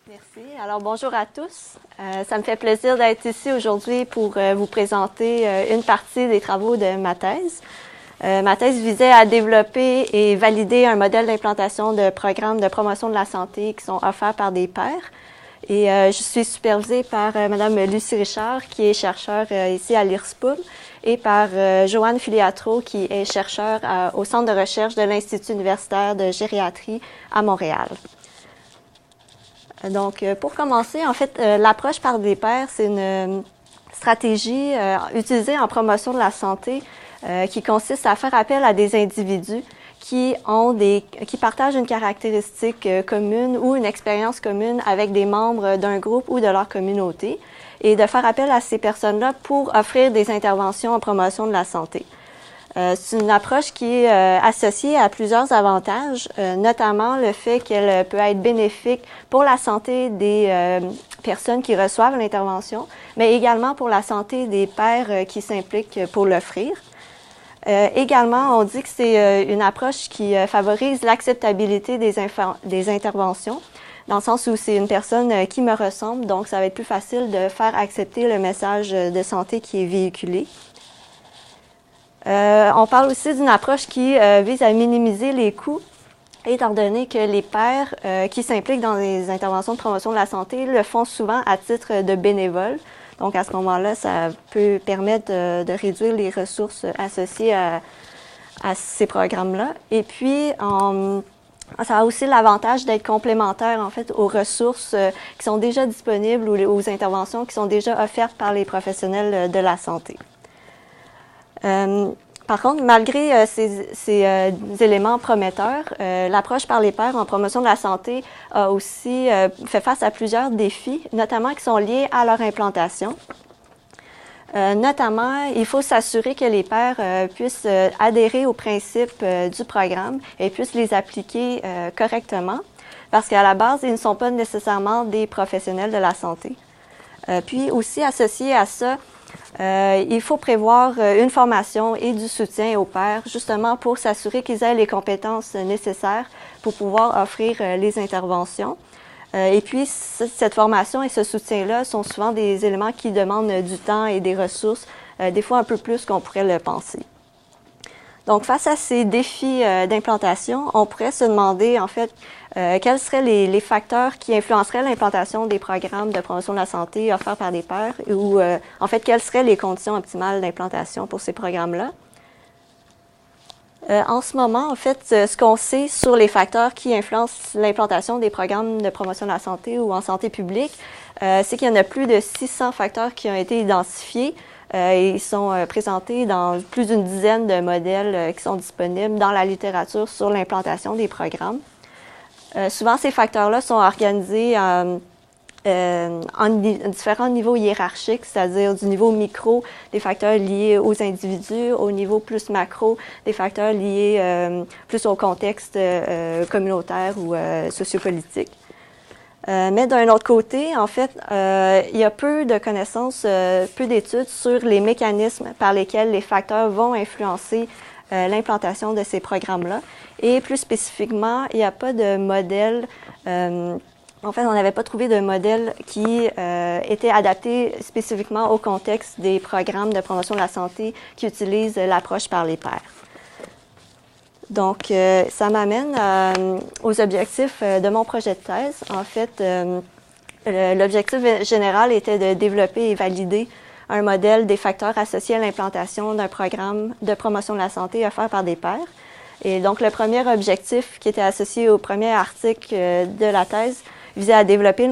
Merci. Alors, bonjour à tous. Ça me fait plaisir d'être ici aujourd'hui pour vous présenter une partie des travaux de ma thèse. Ma thèse visait à développer et valider un modèle d'implantation de programmes de promotion de la santé qui sont offerts par des pairs. Et je suis supervisée par Mme Lucie Richard, qui est chercheure ici à l'IRSPUM, et par Joanne Filiatro, qui est chercheure au Centre de recherche de l'Institut universitaire de gériatrie à Montréal. Donc, pour commencer, en fait, l'approche par des pairs, c'est une stratégie utilisée en promotion de la santé qui consiste à faire appel à des individus qui partagent une caractéristique commune ou une expérience commune avec des membres d'un groupe ou de leur communauté, et de faire appel à ces personnes-là pour offrir des interventions en promotion de la santé. C'est une approche qui est associée à plusieurs avantages, notamment le fait qu'elle peut être bénéfique pour la santé des personnes qui reçoivent l'intervention, mais également pour la santé des pairs qui s'impliquent pour l'offrir. Également, on dit que c'est une approche qui favorise l'acceptabilité des interventions, dans le sens où c'est une personne qui me ressemble, donc ça va être plus facile de faire accepter le message de santé qui est véhiculé. On parle aussi d'une approche qui vise à minimiser les coûts, étant donné que les pairs qui s'impliquent dans les interventions de promotion de la santé le font souvent à titre de bénévole. Donc, à ce moment-là, ça peut permettre de réduire les ressources associées à ces programmes-là. Et puis, ça a aussi l'avantage d'être complémentaire, en fait, aux ressources qui sont déjà disponibles ou aux interventions qui sont déjà offertes par les professionnels de la santé. Par contre, malgré ces éléments prometteurs, l'approche par les pairs en promotion de la santé a aussi fait face à plusieurs défis, notamment qui sont liés à leur implantation. Notamment, il faut s'assurer que les pairs puissent adhérer aux principes du programme et puissent les appliquer correctement, parce qu'à la base, ils ne sont pas nécessairement des professionnels de la santé. Puis aussi, associé à ça, il faut prévoir une formation et du soutien aux pairs, justement pour s'assurer qu'ils aient les compétences nécessaires pour pouvoir offrir les interventions. Et puis, cette formation et ce soutien-là sont souvent des éléments qui demandent du temps et des ressources, des fois un peu plus qu'on pourrait le penser. Donc, face à ces défis d'implantation, on pourrait se demander, en fait, quels seraient les facteurs qui influenceraient l'implantation des programmes de promotion de la santé offerts par des pairs, ou, en fait, quelles seraient les conditions optimales d'implantation pour ces programmes-là. En ce moment, en fait, ce qu'on sait sur les facteurs qui influencent l'implantation des programmes de promotion de la santé ou en santé publique, c'est qu'il y en a plus de 600 facteurs qui ont été identifiés. Ils sont présentés dans plus d'une dizaine de modèles qui sont disponibles dans la littérature sur l'implantation des programmes. Souvent, ces facteurs-là sont organisés en différents niveaux hiérarchiques, c'est-à-dire du niveau micro, des facteurs liés aux individus, au niveau plus macro, des facteurs liés plus au contexte communautaire ou sociopolitique. Mais d'un autre côté, en fait, il y a peu de connaissances, peu d'études sur les mécanismes par lesquels les facteurs vont influencer l'implantation de ces programmes-là. Et plus spécifiquement, il n'y a pas de modèle, en fait, on n'avait pas trouvé de modèle qui était adapté spécifiquement au contexte des programmes de promotion de la santé qui utilisent l'approche par les pairs. Donc, ça m'amène aux objectifs de mon projet de thèse. En fait, l'objectif général était de développer et valider un modèle des facteurs associés à l'implantation d'un programme de promotion de la santé offert par des pairs. Et donc, le premier objectif qui était associé au premier article de la thèse visait à développer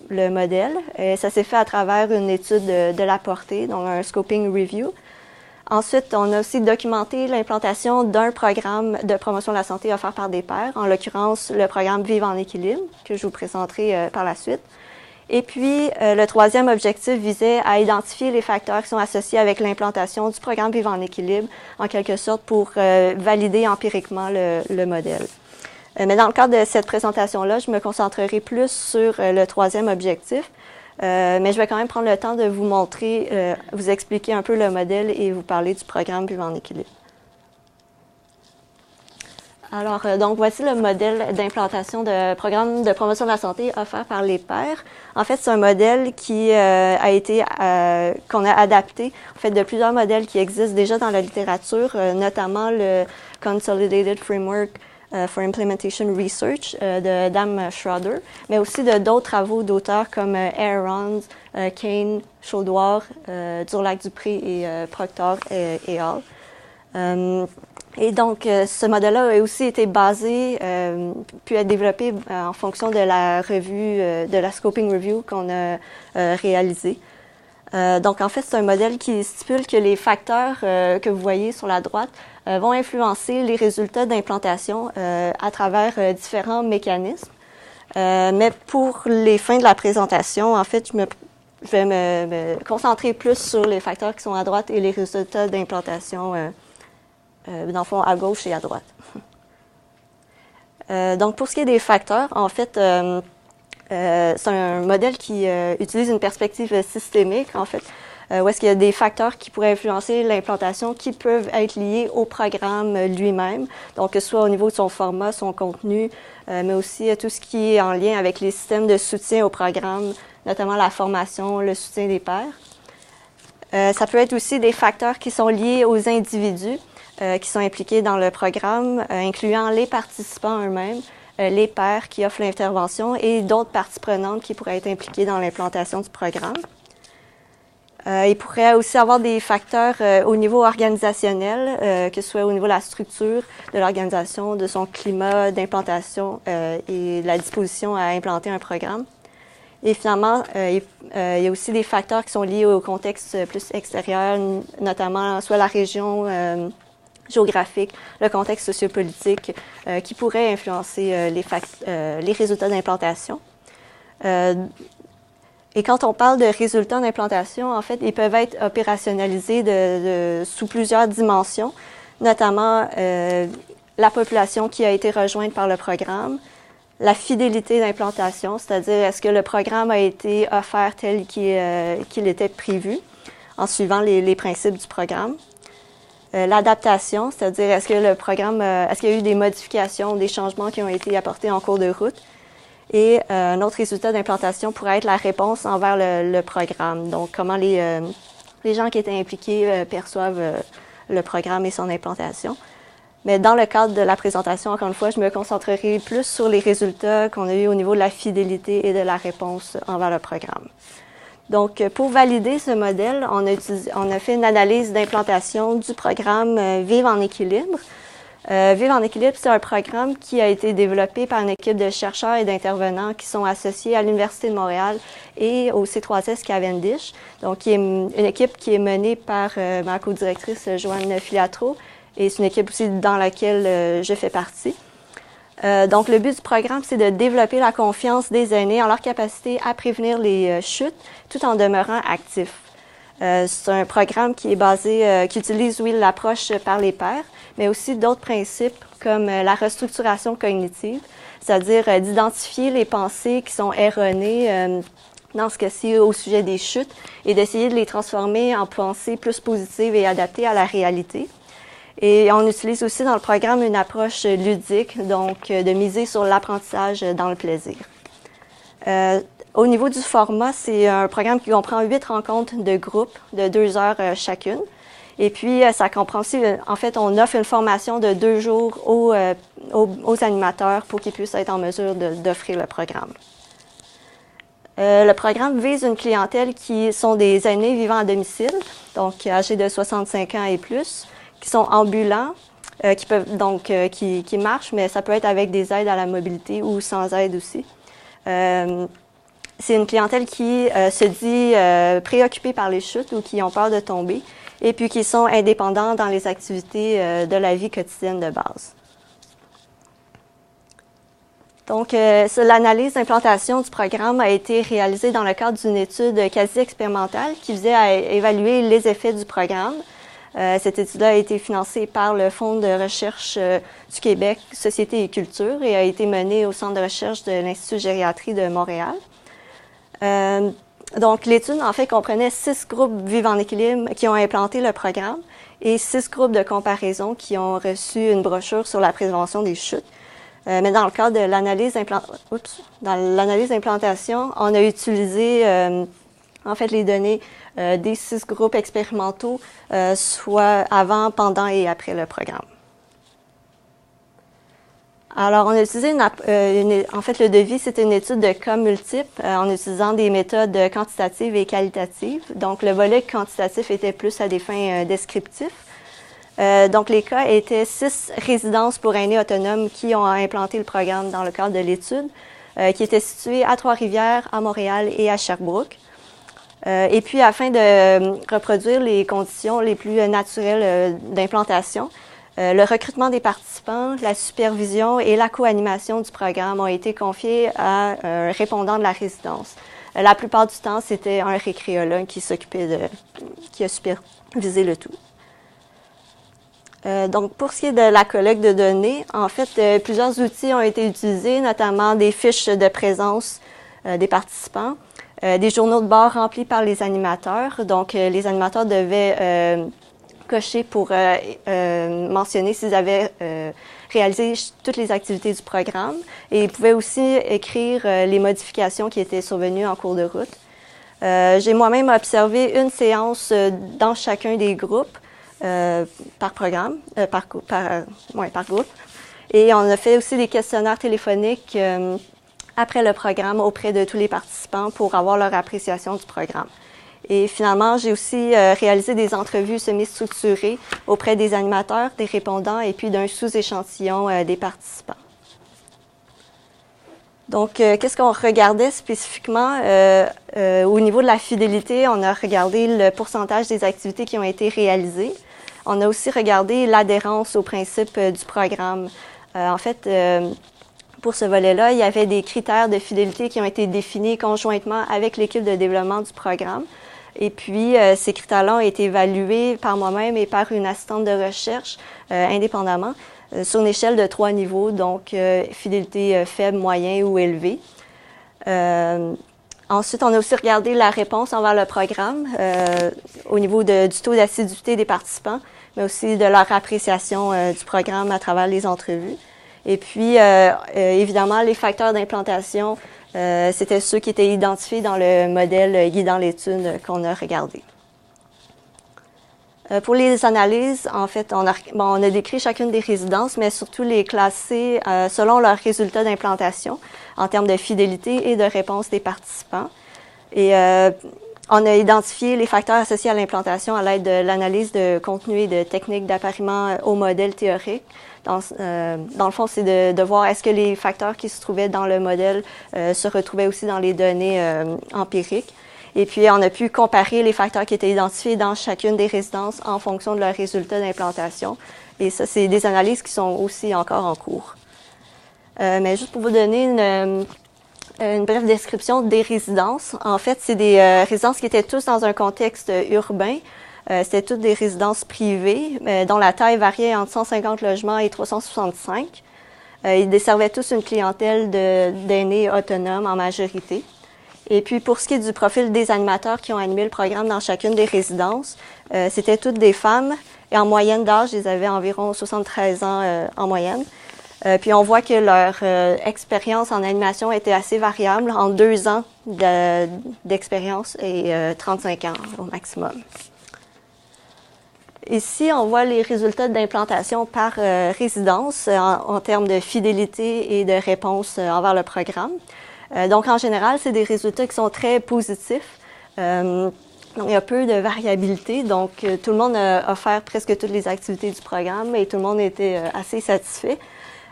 le modèle. Et ça s'est fait à travers une étude de la portée, donc un scoping review. Ensuite, on a aussi documenté l'implantation d'un programme de promotion de la santé offert par des pairs, en l'occurrence le programme Vivre en équilibre, que je vous présenterai par la suite. Et puis, le troisième objectif visait à identifier les facteurs qui sont associés avec l'implantation du programme Vivre en équilibre, en quelque sorte pour valider empiriquement le modèle. Mais dans le cadre de cette présentation-là, je me concentrerai plus sur le troisième objectif, mais je vais quand même prendre le temps de vous montrer, vous expliquer un peu le modèle et vous parler du programme Vivre en équilibre. Donc voici le modèle d'implantation de programme de promotion de la santé offert par les pairs. En fait, c'est un modèle qui qu'on a adapté en fait de plusieurs modèles qui existent déjà dans la littérature, notamment le Consolidated Framework for Implementation Research de Adam Schroeder, mais aussi de d'autres travaux d'auteurs comme Aarons, Kane, Chaudoir, Durlac-Dupré et Proctor et al. Et donc, ce modèle-là a aussi été basé, puis a développé en fonction de la revue, de la Scoping Review qu'on a réalisée. Donc, en fait, c'est un modèle qui stipule que les facteurs que vous voyez sur la droite vont influencer les résultats d'implantation à travers différents mécanismes. Mais pour les fins de la présentation, en fait, je vais me concentrer plus sur les facteurs qui sont à droite et les résultats d'implantation dans le fond, à gauche et à droite. Donc, pour ce qui est des facteurs, en fait, c'est un modèle qui utilise une perspective systémique, en fait, où est-ce qu'il y a des facteurs qui pourraient influencer l'implantation qui peuvent être liés au programme lui-même, donc que ce soit au niveau de son format, son contenu, mais aussi tout ce qui est en lien avec les systèmes de soutien au programme, notamment la formation, le soutien des pairs. Ça peut être aussi des facteurs qui sont liés aux individus, qui sont impliqués dans le programme, incluant les participants eux-mêmes, les pairs qui offrent l'intervention et d'autres parties prenantes qui pourraient être impliquées dans l'implantation du programme. Il pourrait aussi avoir des facteurs au niveau organisationnel, que ce soit au niveau de la structure de l'organisation, de son climat d'implantation et de la disposition à implanter un programme. Et finalement, il y a aussi des facteurs qui sont liés au contexte plus extérieur, notamment soit la région géographique, le contexte sociopolitique, qui pourrait influencer les résultats d'implantation. Et quand on parle de résultats d'implantation, en fait, ils peuvent être opérationnalisés sous plusieurs dimensions, notamment la population qui a été rejointe par le programme, la fidélité d'implantation, c'est-à-dire est-ce que le programme a été offert tel qu'il était prévu, en suivant les principes du programme. L'adaptation, c'est-à-dire est-ce que le programme, est-ce qu'il y a eu des modifications, des changements qui ont été apportés en cours de route. Et un autre résultat d'implantation pourrait être la réponse envers le programme. Donc, comment les gens qui étaient impliqués perçoivent le programme et son implantation. Mais dans le cadre de la présentation, encore une fois, je me concentrerai plus sur les résultats qu'on a eu au niveau de la fidélité et de la réponse envers le programme. Donc, pour valider ce modèle, on a fait une analyse d'implantation du programme Vivre en équilibre. Vivre en équilibre, c'est un programme qui a été développé par une équipe de chercheurs et d'intervenants qui sont associés à l'Université de Montréal et au C3S Cavendish. Donc, une équipe qui est menée par ma co-directrice Joanne Filiatro et c'est une équipe aussi dans laquelle je fais partie. Donc, le but du programme, c'est de développer la confiance des aînés en leur capacité à prévenir les chutes tout en demeurant actifs. C'est un programme qui est basé, qui utilise, oui, l'approche par les pairs, mais aussi d'autres principes comme la restructuration cognitive, c'est-à-dire d'identifier les pensées qui sont erronées, dans ce cas-ci au sujet des chutes, et d'essayer de les transformer en pensées plus positives et adaptées à la réalité. Et on utilise aussi dans le programme une approche ludique, donc de miser sur l'apprentissage dans le plaisir. Au niveau du format, c'est un programme qui comprend 8 rencontres de groupe de 2 heures chacune. Et puis, ça comprend aussi, en fait, on offre une formation de 2 jours aux animateurs pour qu'ils puissent être en mesure d'offrir le programme. Le programme vise une clientèle qui sont des aînés vivant à domicile, donc âgés de 65 ans et plus, qui sont ambulants, qui marchent, mais ça peut être avec des aides à la mobilité ou sans aide aussi. C'est une clientèle qui se dit préoccupée par les chutes ou qui ont peur de tomber et puis qui sont indépendants dans les activités de la vie quotidienne de base. Donc, l'analyse d'implantation du programme a été réalisée dans le cadre d'une étude quasi expérimentale qui visait à évaluer les effets du programme. Cette étude-là a été financée par le Fonds de recherche du Québec, Société et Culture, et a été menée au Centre de recherche de l'Institut de gériatrie de Montréal. Donc, l'étude, en fait, comprenait 6 groupes vivant en équilibre qui ont implanté le programme. et 6 groupes de comparaison qui ont reçu une brochure sur la prévention des chutes. Mais dans le cadre de l'analyse d'implantation, on a utilisé en fait les données des 6 groupes expérimentaux, soit avant, pendant et après le programme. Alors, on a utilisé en fait, le devis, c'était une étude de cas multiples en utilisant des méthodes quantitatives et qualitatives. Donc, le volet quantitatif était plus à des fins descriptives. Donc, les cas étaient 6 résidences pour aînés autonomes qui ont implanté le programme dans le cadre de l'étude, qui étaient situées à Trois-Rivières, à Montréal et à Sherbrooke. Et puis, afin de reproduire les conditions les plus naturelles d'implantation, le recrutement des participants, la supervision et la co-animation du programme ont été confiés à un répondant de la résidence. La plupart du temps, c'était un récréologue qui a supervisé le tout. Donc, pour ce qui est de la collecte de données, en fait, plusieurs outils ont été utilisés, notamment des fiches de présence des participants, des journaux de bord remplis par les animateurs. Donc, les animateurs devaient cocher pour mentionner s'ils avaient réalisé toutes les activités du programme. Et ils pouvaient aussi écrire les modifications qui étaient survenues en cours de route. J'ai moi-même observé une séance dans chacun des groupes par programme, par groupe. Et on a fait aussi des questionnaires téléphoniques après le programme auprès de tous les participants pour avoir leur appréciation du programme. Et finalement, j'ai aussi réalisé des entrevues semi-structurées auprès des animateurs, des répondants et puis d'un sous-échantillon des participants. Donc, qu'est-ce qu'on regardait spécifiquement? Au niveau de la fidélité, on a regardé le pourcentage des activités qui ont été réalisées. On a aussi regardé l'adhérence aux principes du programme. En fait, pour ce volet-là, il y avait des critères de fidélité qui ont été définis conjointement avec l'équipe de développement du programme. Et puis, ces critères-là ont été évalués par moi-même et par une assistante de recherche indépendamment sur une échelle de 3 niveaux, donc fidélité faible, moyen ou élevé. Ensuite, on a aussi regardé la réponse envers le programme au niveau du taux d'assiduité des participants, mais aussi de leur appréciation du programme à travers les entrevues. Et puis, évidemment, les facteurs d'implantation, c'était ceux qui étaient identifiés dans le modèle guidant l'étude qu'on a regardé. Pour les analyses, en fait, on a décrit chacune des résidences, mais surtout les classer selon leurs résultats d'implantation en termes de fidélité et de réponse des participants. Et on a identifié les facteurs associés à l'implantation à l'aide de l'analyse de contenu et de techniques d'appariement au modèle théorique. Dans le fond, c'est de voir est-ce que les facteurs qui se trouvaient dans le modèle se retrouvaient aussi dans les données empiriques. Et puis, on a pu comparer les facteurs qui étaient identifiés dans chacune des résidences en fonction de leurs résultats d'implantation. Et ça, c'est des analyses qui sont aussi encore en cours. Mais juste pour vous donner une brève description des résidences. En fait, c'est des résidences qui étaient tous dans un contexte urbain. C'était toutes des résidences privées, dont la taille variait entre 150 logements et 365. Ils desservaient tous une clientèle d'aînés autonomes en majorité. Et puis, pour ce qui est du profil des animateurs qui ont animé le programme dans chacune des résidences, c'était toutes des femmes. Et en moyenne d'âge, ils avaient environ 73 ans en moyenne. Puis, on voit que leur expérience en animation était assez variable, en 2 ans d'expérience et 35 ans au maximum. Ici, on voit les résultats d'implantation par résidence en termes de fidélité et de réponse envers le programme. Donc, en général, c'est des résultats qui sont très positifs. Donc, il y a peu de variabilité. Donc, tout le monde a offert presque toutes les activités du programme et tout le monde était assez satisfait.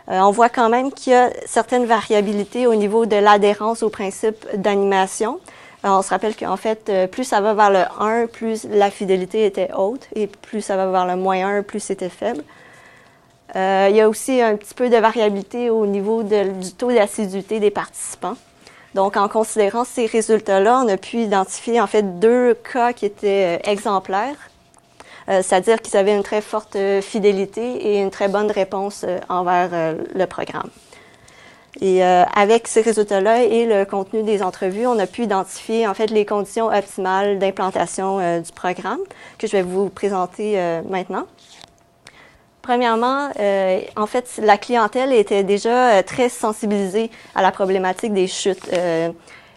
On voit quand même qu'il y a certaines variabilités au niveau de l'adhérence au principe d'animation. On se rappelle qu'en fait, plus ça va vers le 1, plus la fidélité était haute, et plus ça va vers le moins 1, plus c'était faible. Il y a aussi un petit peu de variabilité au niveau du taux d'assiduité des participants. Donc, en considérant ces résultats-là, on a pu identifier en fait 2 cas qui étaient exemplaires, c'est-à-dire qu'ils avaient une très forte fidélité et une très bonne réponse envers le programme. Et avec ces résultats-là et le contenu des entrevues, on a pu identifier en fait les conditions optimales d'implantation du programme que je vais vous présenter maintenant. Premièrement, en fait, la clientèle était déjà très sensibilisée à la problématique des chutes.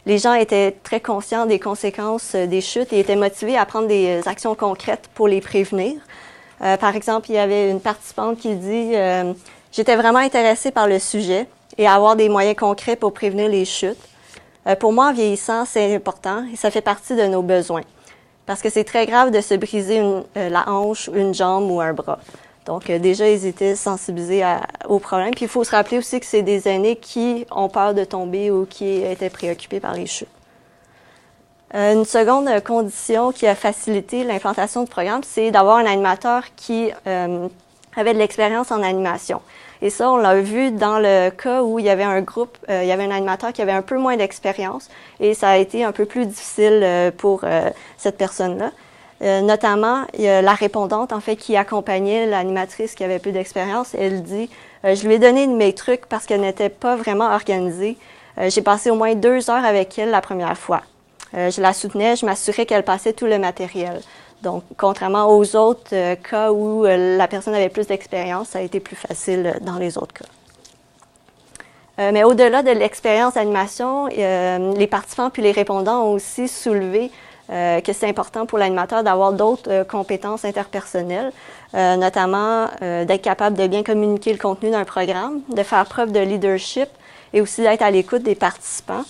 Les gens étaient très conscients des conséquences des chutes et étaient motivés à prendre des actions concrètes pour les prévenir. Par exemple, il y avait une participante qui dit « J'étais vraiment intéressée par le sujet et à avoir des moyens concrets pour prévenir les chutes. Pour moi, en vieillissant, c'est important et ça fait partie de nos besoins. Parce que c'est très grave de se briser la hanche, une jambe ou un bras. » Donc, déjà, ils étaient sensibilisés au problème. Puis, il faut se rappeler aussi que c'est des aînés qui ont peur de tomber ou qui étaient préoccupés par les chutes. Une seconde condition qui a facilité l'implantation du programme, c'est d'avoir un animateur qui avait de l'expérience en animation. Et ça, on l'a vu dans le cas où il y avait un groupe, il y avait un animateur qui avait un peu moins d'expérience et ça a été un peu plus difficile pour cette personne-là. Notamment, il y a la répondante, en fait, qui accompagnait l'animatrice qui avait peu d'expérience. Elle dit je lui ai donné mes trucs parce qu'elle n'était pas vraiment organisée. J'ai passé au moins 2 heures avec elle la première fois. Je la soutenais, je m'assurais qu'elle passait tout le matériel. Donc, contrairement aux autres cas où la personne avait plus d'expérience, ça a été plus facile dans les autres cas. Mais au-delà de l'expérience d'animation, les participants puis les répondants ont aussi soulevé que c'est important pour l'animateur d'avoir d'autres compétences interpersonnelles, notamment d'être capable de bien communiquer le contenu d'un programme, de faire preuve de leadership et aussi d'être à l'écoute des participants.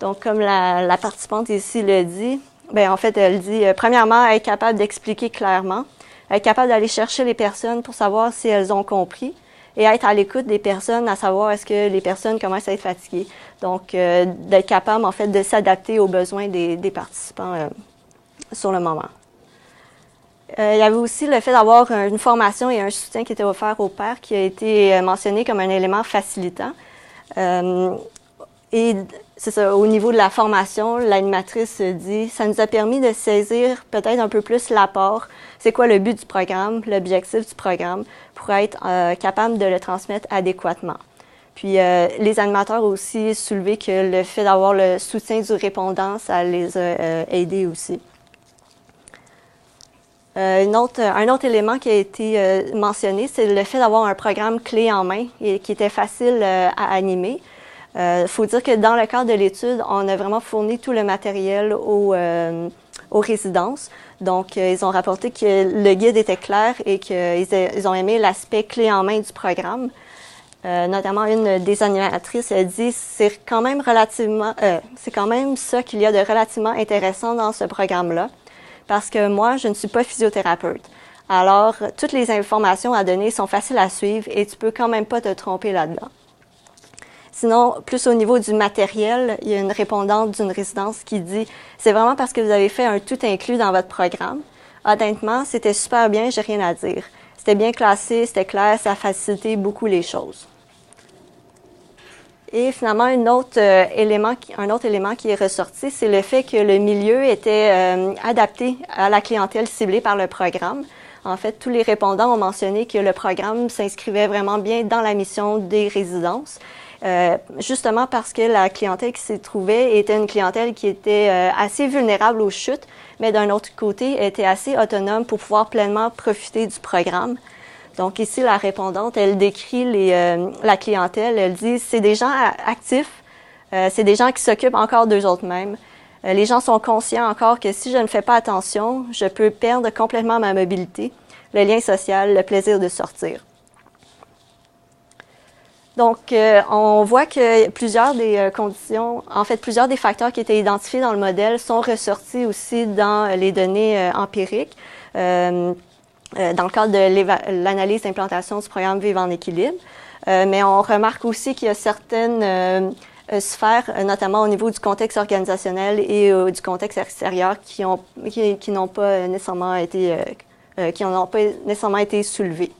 Donc, comme la participante ici le dit, bien, en fait, elle dit, premièrement, être capable d'expliquer clairement, être capable d'aller chercher les personnes pour savoir si elles ont compris et être à l'écoute des personnes, à savoir est-ce que les personnes commencent à être fatiguées. Donc, d'être capable, en fait, de s'adapter aux besoins des participants sur le moment. Il y avait aussi le fait d'avoir une formation et un soutien qui était offert aux pairs qui a été mentionné comme un élément facilitant. Et c'est ça, au niveau de la formation, l'animatrice dit « Ça nous a permis de saisir peut-être un peu plus l'apport. C'est quoi le but du programme, l'objectif du programme, pour être capable de le transmettre adéquatement. » Puis, les animateurs ont aussi soulevé que le fait d'avoir le soutien du répondant, ça les a aidés aussi. Un autre élément qui a été mentionné, c'est le fait d'avoir un programme clé en main et qui était facile à animer. Faut dire que dans le cadre de l'étude, on a vraiment fourni tout le matériel aux résidences. Donc, ils ont rapporté que le guide était clair et qu'ils ont aimé l'aspect clé en main du programme. Notamment, une des animatrices a dit c'est quand même ça qu'il y a de relativement intéressant dans ce programme-là, parce que moi, je ne suis pas physiothérapeute. Alors, toutes les informations à donner sont faciles à suivre et tu peux quand même pas te tromper là-dedans. Sinon, plus au niveau du matériel, il y a une répondante d'une résidence qui dit « C'est vraiment parce que vous avez fait un tout inclus dans votre programme. Honnêtement, c'était super bien, j'ai rien à dire. C'était bien classé, c'était clair, ça a facilité beaucoup les choses. » Et finalement, un autre élément qui est ressorti, c'est le fait que le milieu était adapté à la clientèle ciblée par le programme. En fait, tous les répondants ont mentionné que le programme s'inscrivait vraiment bien dans la mission des résidences. Justement parce que la clientèle qui s'y trouvait était une clientèle qui était assez vulnérable aux chutes, mais d'un autre côté, était assez autonome pour pouvoir pleinement profiter du programme. Donc ici, la répondante, elle décrit la clientèle, elle dit « c'est des gens actifs, c'est des gens qui s'occupent encore d'eux autres mêmes. Les gens sont conscients encore que si je ne fais pas attention, je peux perdre complètement ma mobilité, le lien social, le plaisir de sortir. » Donc, on voit que plusieurs des conditions, en fait, plusieurs des facteurs qui étaient identifiés dans le modèle sont ressortis aussi dans les données empiriques, dans le cadre de l'analyse d'implantation du programme Vivre en équilibre. Mais on remarque aussi qu'il y a certaines sphères, notamment au niveau du contexte organisationnel et du contexte extérieur, qui n'ont pas nécessairement été soulevées.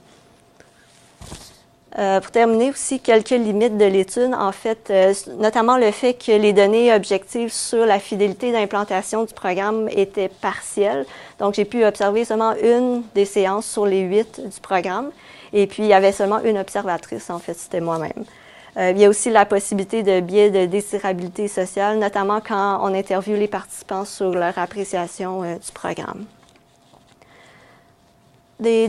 Pour terminer aussi, quelques limites de l'étude, en fait, notamment le fait que les données objectives sur la fidélité d'implantation du programme étaient partielles. Donc, j'ai pu observer seulement une des séances sur les 8 du programme. Et puis, il y avait seulement une observatrice, en fait, c'était moi-même. Il y a aussi la possibilité de biais de désirabilité sociale, notamment quand on interviewe les participants sur leur appréciation du programme.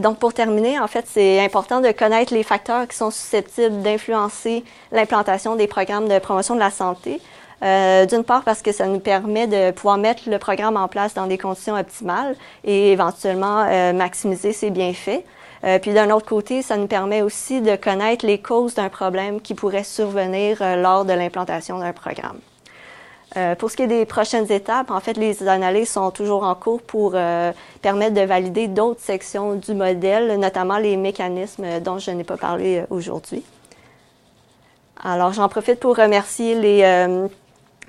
Donc, pour terminer, en fait, c'est important de connaître les facteurs qui sont susceptibles d'influencer l'implantation des programmes de promotion de la santé. D'une part, parce que ça nous permet de pouvoir mettre le programme en place dans des conditions optimales et éventuellement maximiser ses bienfaits. Puis d'un autre côté, ça nous permet aussi de connaître les causes d'un problème qui pourrait survenir lors de l'implantation d'un programme. Pour ce qui est des prochaines étapes, en fait, les analyses sont toujours en cours pour permettre de valider d'autres sections du modèle, notamment les mécanismes dont je n'ai pas parlé aujourd'hui. Alors, j'en profite pour remercier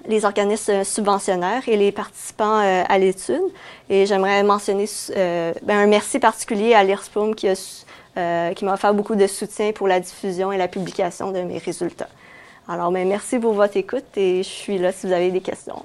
les organismes subventionnaires et les participants à l'étude. Et j'aimerais mentionner un merci particulier à l'IRSPUM qui m'a offert beaucoup de soutien pour la diffusion et la publication de mes résultats. Alors, merci pour votre écoute et je suis là si vous avez des questions.